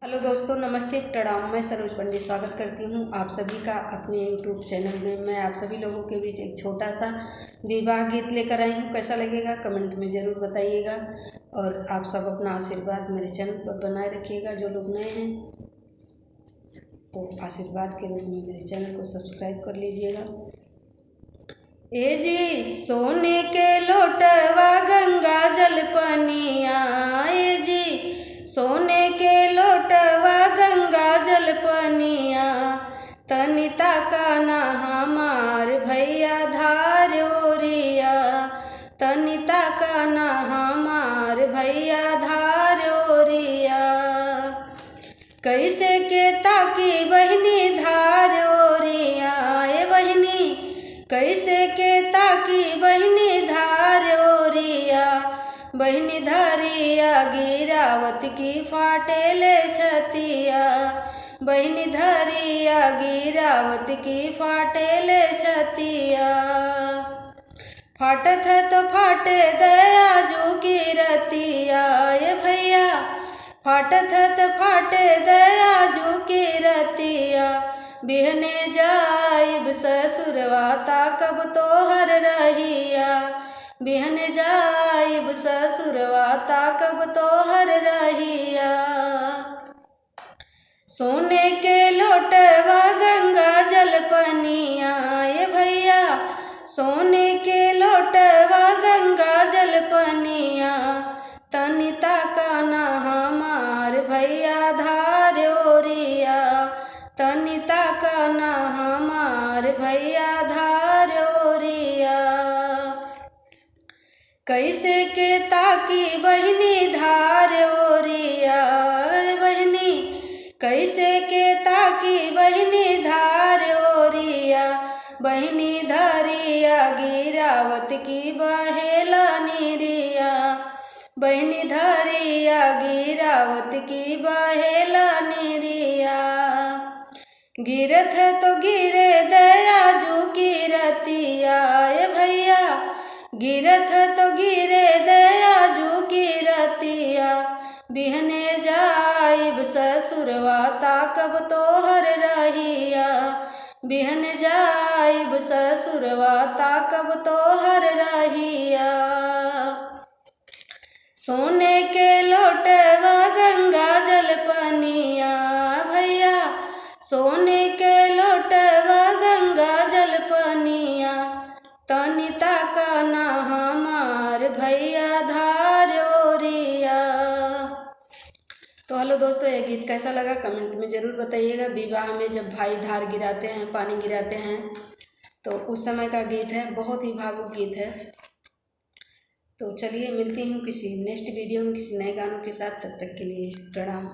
Hello दोस्तों, नमस्ते, प्रणाम। मैं सरोज पंडित स्वागत करती हूं आप सभी का अपने यूट्यूब चैनल में। मैं आप सभी लोगों के बीच एक छोटा सा विवाह गीत लेकर आई हूं। कैसा लगेगा कमेंट में ज़रूर बताइएगा और आप सब अपना आशीर्वाद मेरे चैनल पर बनाए रखिएगा। जो लोग नए हैं तो आशीर्वाद के रूप में मेरे चैनल को सब्सक्राइब कर लीजिएगा। ए जी सोने के लोटवा गंगा जल पनिया, ए जी सोने के लोटवा गंगा जल पनिया, तनिता का ना हमार भैया धार ओरिया, तनिता का ना हमार भैया धार ओरिया। कैसे के ताकी बहिनी धार ओरिया, ए बहिनी कैसे के ताकी बहिनी धार ओरिया, बहिनी धरिया गिरावत की फाटेले छतिया, बहिनी धरिया गिरावत की फाटेले छतिया। फाटत है तो फाटे दया जू की रतिया, ये भैया फाटत है तो फाटे दया जू की रतिया। बिहने जाइब ससुरवा ताकब तोहर रहिया, बिहने जाइब ससुरवा ताकब तोहर रहिया। सोने के लोटवा गंगा जल पनिया, ये भैया सोने के लोटवा गंगा जल पनिया, तनिता का ना हमार भैया धार ओरिया, तनिता का ना हमार भैया धार ओरिया। कैसे के ताकी बहिनी धार ओरिया, बहिनी कैसे के ताकी बहिनी धार ओरिया, बहिनी धरिया गिरावत की बहेला नीरिया, बहिनी धरिया गिरावत की बहेला नीरिया। गिरत है तो गिरे दया जू की रतिया, ये भैया गिरत है तो गिरे दया जू की रतिया। बिहने जाइब ससुरवा ताकब तोहर रहिया, बिहने जाइब ससुरवा ताकब तोहर रहिया। सोने के लोटवा गंगा जल पनिया, भैया सोने के लोटवा गंगा जल पनिया, तनिता का ना हमार भैया धार ओरिया। तो हेलो दोस्तों, ये गीत कैसा लगा कमेंट में ज़रूर बताइएगा। विवाह में जब भाई धार गिराते हैं, पानी गिराते हैं, तो उस समय का गीत है, बहुत ही भावुक गीत है। तो चलिए मिलती हूँ किसी नेक्स्ट वीडियो में किसी नए गानों के साथ। तब तक के लिए प्रणाम।